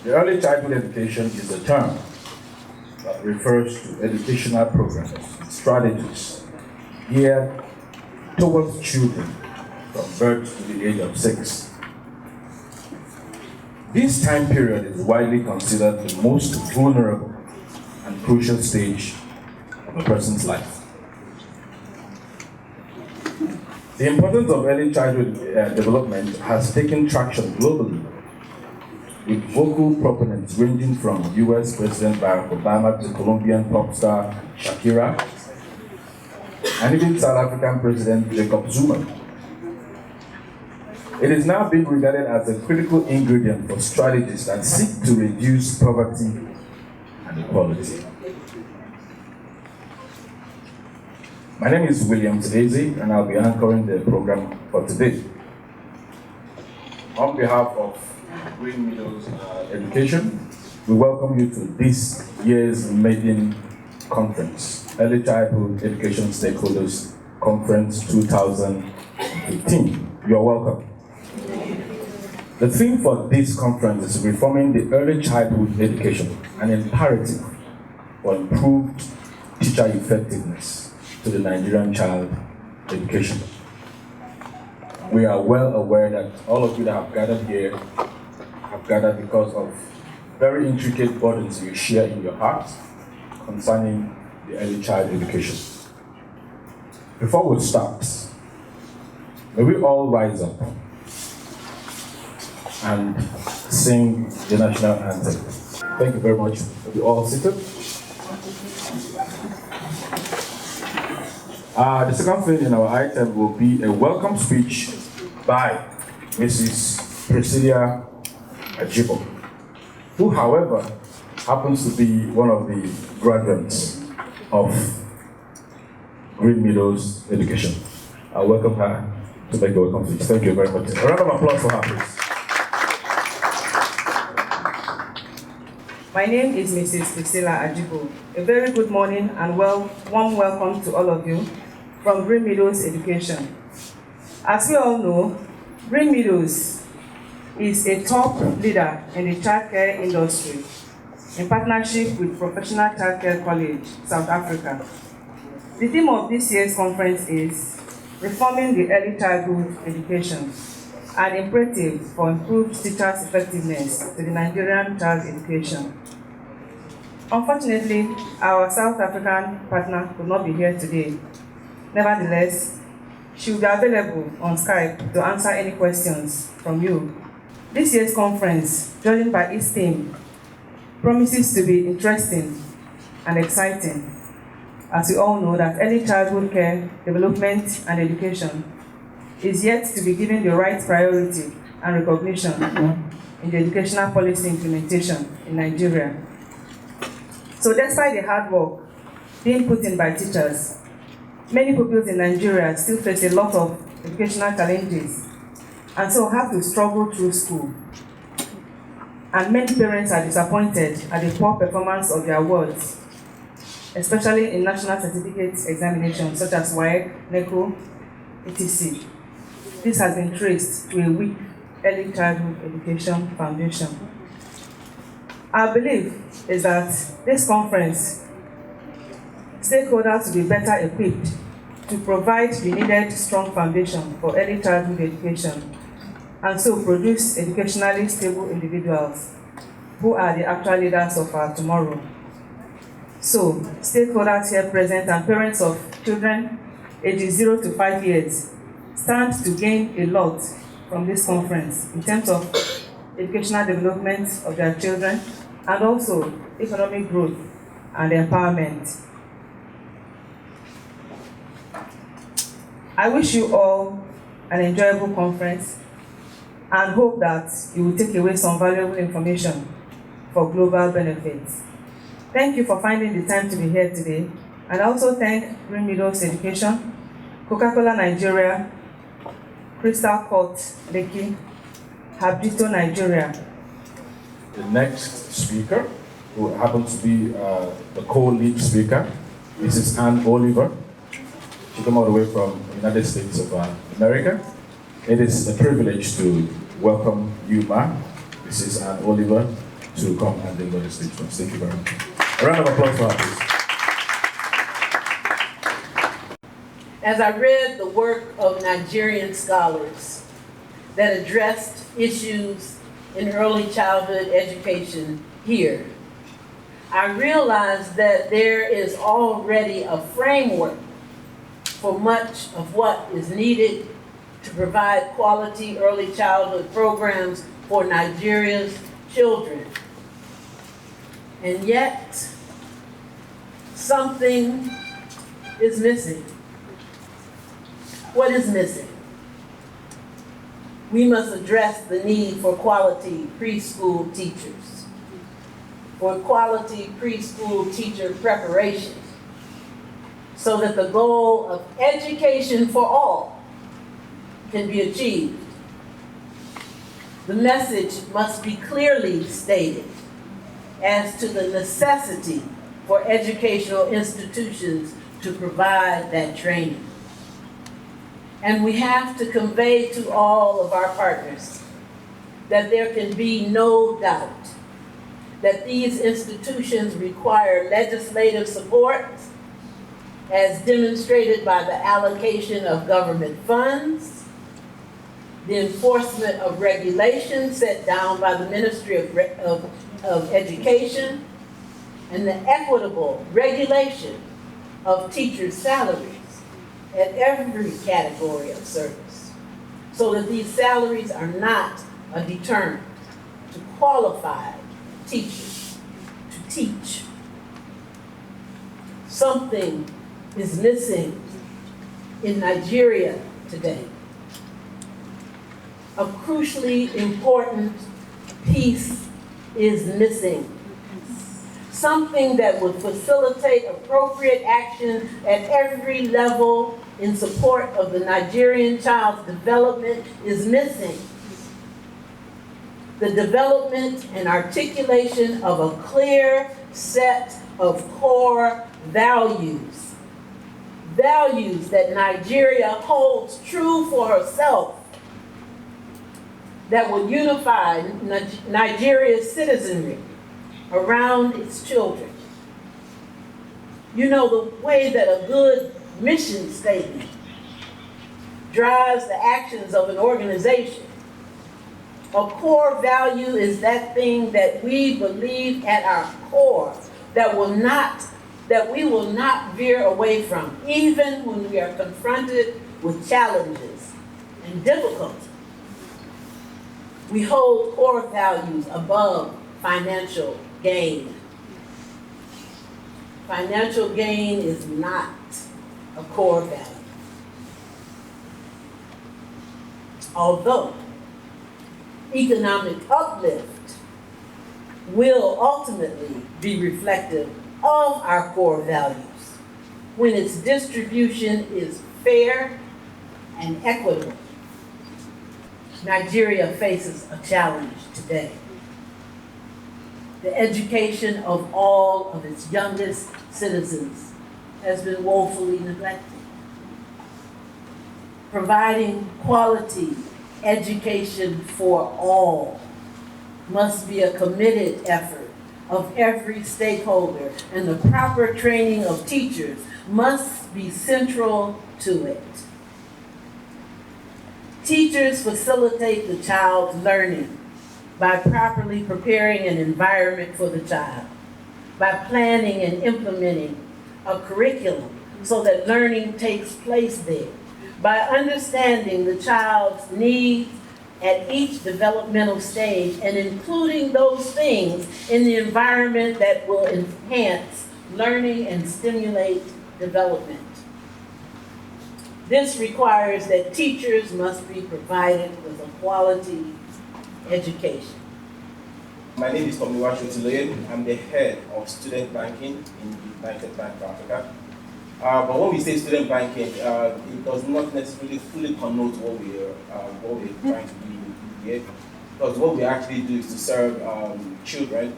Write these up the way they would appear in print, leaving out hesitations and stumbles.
The early childhood education is a term that refers to educational programs and strategies geared towards children from birth to the age of 6. This time period is widely considered the most vulnerable and crucial stage of a person's life. The importance of early childhood development has taken traction globally, with vocal proponents ranging from US President Barack Obama to Colombian pop star Shakira, and even South African President Jacob Zuma. It is now being regarded as a critical ingredient for strategies that seek to reduce poverty and inequality. My name is William Tedezi, and I'll be anchoring the program for today. On behalf of Green Meadows Education, we welcome you to this year's maiden conference, Early Childhood Education Stakeholders Conference 2015. You are welcome. The theme for this conference is reforming the early childhood education, an imperative for improved teacher effectiveness to the Nigerian child education. We are well aware that all of you that have gathered here have gathered because of very intricate burdens you share in your hearts concerning the early child education. Before we start, may we all rise up and sing the national anthem. Thank you very much. Are you all seated? The second thing in our item will be a welcome speech by Mrs. Priscilla Ajibo, who, however, happens to be one of the graduates of Green Meadows Education. I welcome her to make the welcome speech. Thank you very much. A round of applause for her, please. My name is Mrs. Priscilla Ajibo. A very good morning and warm welcome to all of you from Green Meadows Education. As we all know, Green Meadows is a top leader in the childcare industry in partnership with Professional Childcare College, South Africa. The theme of this year's conference is Reforming the Early Childhood Education, an imperative for improved teachers' effectiveness to the Nigerian child education. Unfortunately, our South African partner could not be here today. Nevertheless, she will be available on Skype to answer any questions from you. This year's conference, judging by its theme, promises to be interesting and exciting, as we all know that early childhood care, development, and education is yet to be given the right priority and recognition in the educational policy implementation in Nigeria. So despite the hard work being put in by teachers, many pupils in Nigeria still face a lot of educational challenges and so have to struggle through school. And many parents are disappointed at the poor performance of their wards, especially in national certificate examinations such as WAEC, NECO, etc. This has been traced to a weak early childhood education foundation. Our belief is that this conference, stakeholders will be better equipped to provide the needed strong foundation for early childhood education and so produce educationally stable individuals who are the actual leaders of our tomorrow. So, stakeholders here present and parents of children ages 0 to 5 years stand to gain a lot from this conference in terms of educational development of their children and also economic growth and empowerment. I wish you all an enjoyable conference and hope that you will take away some valuable information for global benefits. Thank you for finding the time to be here today, and I also thank Green Meadows Education, Coca-Cola Nigeria, Crystal Court, Lekki, Habito Nigeria. The next speaker, who happens to be the co-lead speaker, Mrs. Ann Oliver. She came all the way from the United States of America. It is a privilege to welcome you, ma'am, Mrs. Ann Oliver, to come and deliver the speech for us. Thank you very much. A round of applause for her, please. As I read the work of Nigerian scholars that addressed issues in early childhood education here, I realized that there is already a framework for much of what is needed to provide quality early childhood programs for Nigeria's children. And yet, something is missing. What is missing? We must address the need for quality preschool teachers, for quality preschool teacher preparation, so that the goal of education for all can be achieved. The message must be clearly stated as to the necessity for educational institutions to provide that training. And we have to convey to all of our partners that there can be no doubt that these institutions require legislative support as demonstrated by the allocation of government funds, the enforcement of regulations set down by the Ministry of Education, and the equitable regulation of teachers' salaries at every category of service, so that these salaries are not a deterrent to qualified teachers to teach. Something is missing in Nigeria today. A crucially important piece is missing. Something that would facilitate appropriate action at every level in support of the Nigerian child's development is missing. The development and articulation of a clear set of core values. Values that Nigeria holds true for herself, that will unify Nigeria's citizenry around its children. You know, the way that a good mission statement drives the actions of an organization. A core value is that thing that we believe at our core that we will not veer away from, even when we are confronted with challenges and difficulty. We hold core values above financial gain. Financial gain is not a core value. Although economic uplift will ultimately be reflective of our core values when its distribution is fair and equitable. Nigeria faces a challenge today. The education of all of its youngest citizens has been woefully neglected. Providing quality education for all must be a committed effort of every stakeholder, and the proper training of teachers must be central to it. Teachers facilitate the child's learning by properly preparing an environment for the child, by planning and implementing a curriculum so that learning takes place there, by understanding the child's needs at each developmental stage and including those things in the environment that will enhance learning and stimulate development. This requires that teachers must be provided with a quality education. My name is Chika. I'm the head of student banking in the United Bank of Africa. But when we say student banking, it does not necessarily fully connote what we're trying to do here. Because what we actually do is to serve children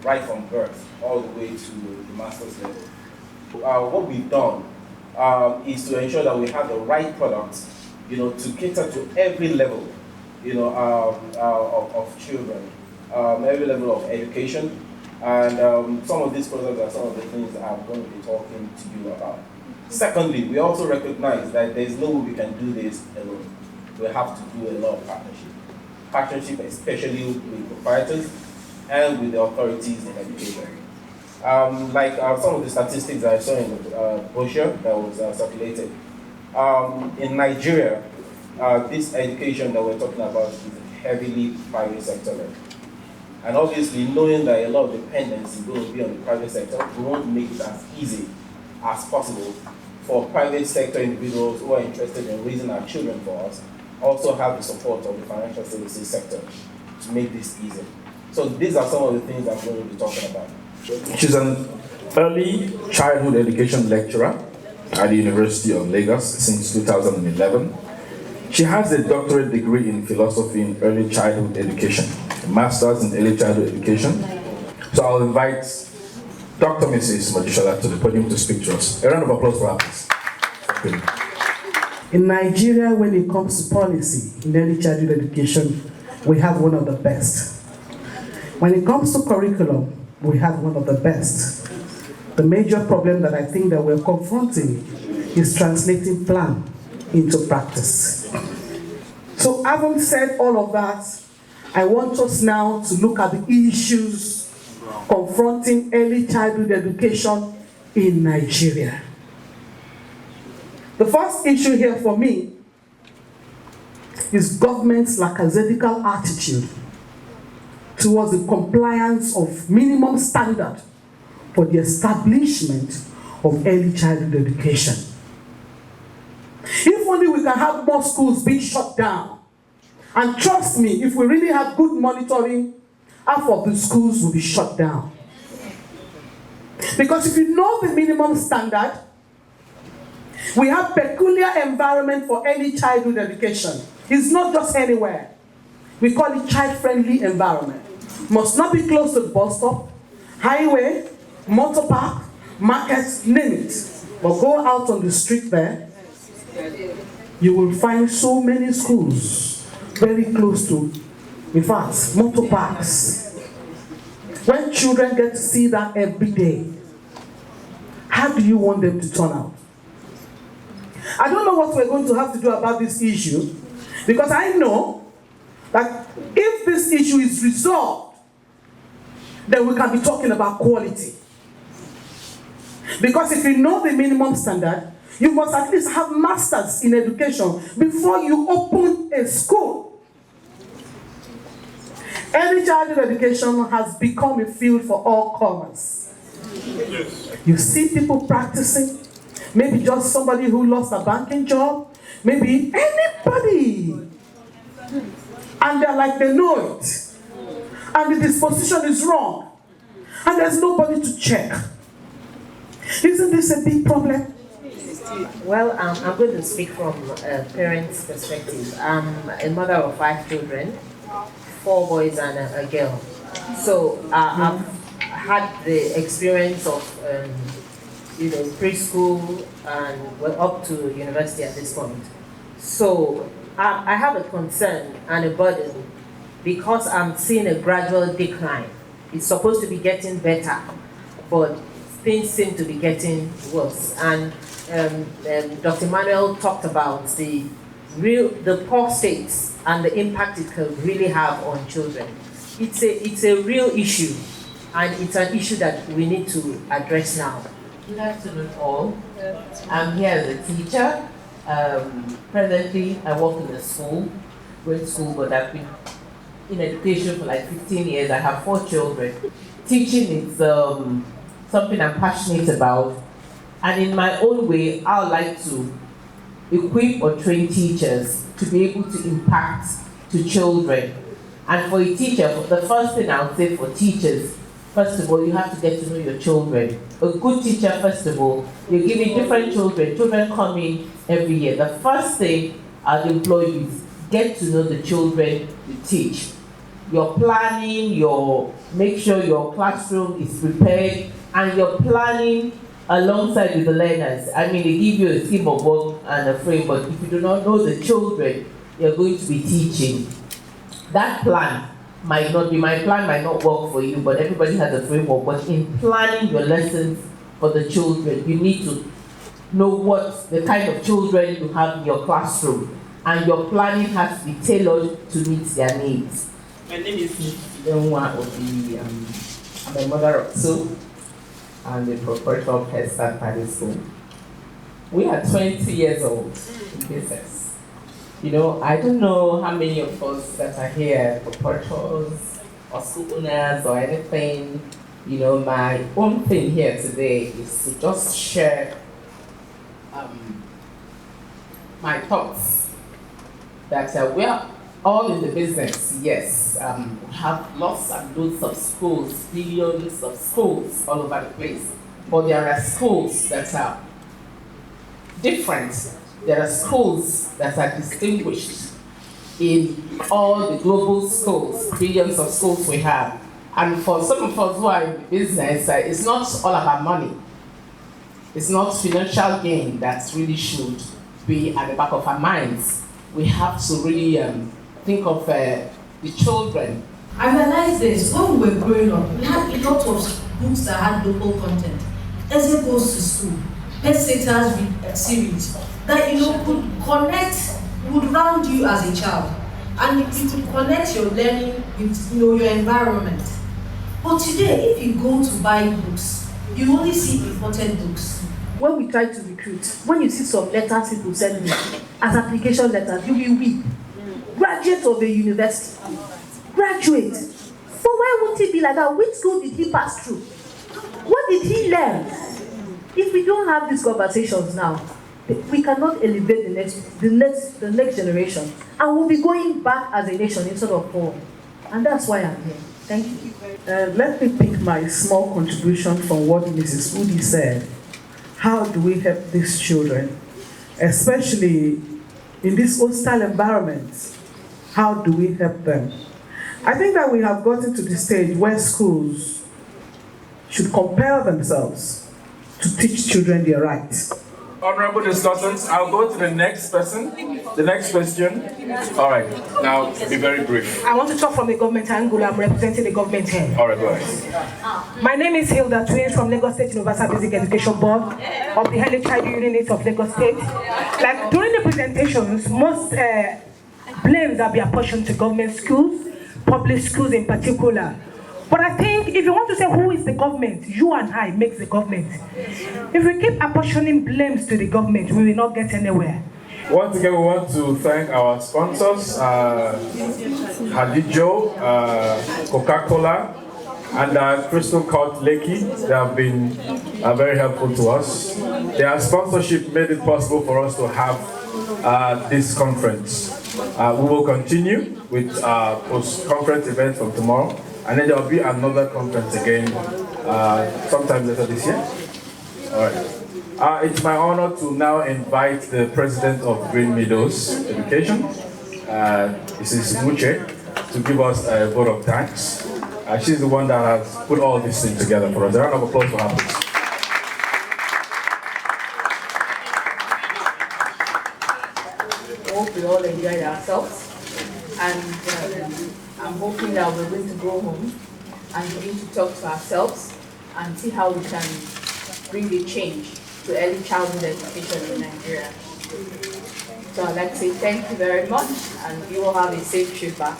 right from birth all the way to the master's level. What we've done is to ensure that we have the right products, to cater to every level, of children. every level of education. And some of these products are some of the things that I'm going to be talking to you about. Secondly, we also recognize that there's no way we can do this alone. We have to do a lot of partnership. Partnership especially with proprietors and with the authorities in education. Like some of the statistics I saw in the brochure that was circulated. In Nigeria, this education that we're talking about is heavily private sector led. And obviously, knowing that a lot of dependence is going to be on the private sector, we want to make it as easy as possible for private sector individuals who are interested in raising our children for us, also have the support of the financial services sector to make this easy. So these are some of the things I'm going to be talking about. She's an early childhood education lecturer at the University of Lagos since 2011. She has a doctorate degree in philosophy in early childhood education, a master's in early childhood education. So I'll invite Dr. Mrs. Mojisola to the podium to speak to us. A round of applause for her, please. In Nigeria, when it comes to policy in early childhood education, we have one of the best. When it comes to curriculum, we have one of the best. The major problem that I think that we're confronting is translating plan into practice. So having said all of that, I want us now to look at the issues confronting early childhood education in Nigeria. The first issue here for me is government's lackadaisical attitude towards the compliance of minimum standard for the establishment of early childhood education. If only we can have more schools being shut down. And trust me, if we really have good monitoring, half of the schools will be shut down. Because if you know the minimum standard, we have peculiar environment for early childhood education. It's not just anywhere. We call it child-friendly environment. Must not be close to the bus stop, highway, motor park, markets, name it. But go out on the street there, you will find so many schools very close to, in fact, motor parks. When children get to see that every day, how do you want them to turn out? I don't know what we're going to have to do about this issue, because I know that if this issue is resolved, then we can be talking about quality. Because if you know the minimum standard, you must at least have masters in education before you open a school. Early childhood education has become a field for all comers. You see people practicing, maybe just somebody who lost a banking job, maybe anybody. And they're like, they know it. And the disposition is wrong. And there's nobody to check. Isn't this a big problem? Well, I'm going to speak from a parent's perspective. I'm a mother of 5 children, 4 boys and a girl. So I've had the experience of preschool and we're up to university at this point. So I have a concern and a burden because I'm seeing a gradual decline. It's supposed to be getting better, but things seem to be getting worse. And Dr. Manuel talked about the poor states and the impact it can really have on children. It's a real issue, and it's an issue that we need to address now. Good afternoon, all. I'm here as a teacher. Presently, I work in a school, grade school, but I've been in education for like 15 years. I have 4 children. Teaching is something I'm passionate about. And in my own way, I would like to equip or train teachers to be able to impact to children. And for a teacher, the first thing I would say for teachers, first of all, you have to get to know your children. A good teacher, first of all, you're giving different children. Children come in every year. The first thing I'd employ you is get to know the children you teach. You're planning, make sure your classroom is prepared, and you're planning alongside with the learners. I mean, they give you a scheme of work and a frame, but if you do not know the children you're going to be teaching, that plan might not be, my plan might not work for you, but everybody has a framework. But in planning your lessons for the children, you need to know what the kind of children you have in your classroom, and your planning has to be tailored to meet their needs. My name is Nwa Obi. I'm a mother of two and the proprietor of Head Start Private School. We are 20 years old in business. You know, I don't know how many of us that are here, proprietors or school owners or anything. You know, my own thing here today is to just share my thoughts that we are all in the business, yes. We have lots and loads of schools, billions of schools all over the place. But there are schools that are different. There are schools that are distinguished in all the global schools, billions of schools we have. And for some of us who are in the business, it's not all about money. It's not financial gain that really should be at the back of our minds. We have to really think of the children. I realized this when we were growing up. We had a lot of books that had local content. As it goes to school, Pet Sitters series that could connect, would round you as a child, and it would connect your learning with your environment. But today, if you go to buy books, you only see imported books. When we try to recruit, when you see some letters people send me as application letters, you will weep. Graduate of a university, graduate. But why won't it be like that? Which school did he pass through? What did he learn? If we don't have these conversations now, we cannot elevate the next generation, and we'll be going back as a nation instead of forward. And that's why I'm here. Thank you. Let me pick my small contribution from what Mrs. Udi said. How do we help these children, especially in this hostile environment? How do we help them? I think that we have gotten to the stage where schools should compel themselves to teach children their rights. Honorable discussants, I'll go to the next person. The next question. All right, now be very brief. I want to talk from the government angle. I'm representing the government here. All right, go ahead. My name is Hilda Twins from Lagos State Universal Basic Education Board of the Early Childhood Unit of Lagos State. Like during the presentations, most blames are being apportioned to government schools, public schools in particular. But I think if you want to say who is the government, you and I make the government. If we keep apportioning blames to the government, we will not get anywhere. Once again, we want to thank our sponsors, Hadijo, Coca-Cola, and Crystal Court Lekki. They have been very helpful to us. Their sponsorship made it possible for us to have this conference. We will continue with post-conference events from tomorrow. And then there will be another conference again sometime later this year. All right. It's my honor to now invite the president of Green Meadows Education, Mrs. Nwuche, to give us a vote of thanks. She's the one that has put all this thing together for us. A round of applause for her, please. I hope we all enjoy ourselves, and I'm hoping that we're going to go home and begin to talk to ourselves and see how we can bring a change to early childhood education in Nigeria. So I'd like to say thank you very much, and you will have a safe trip back.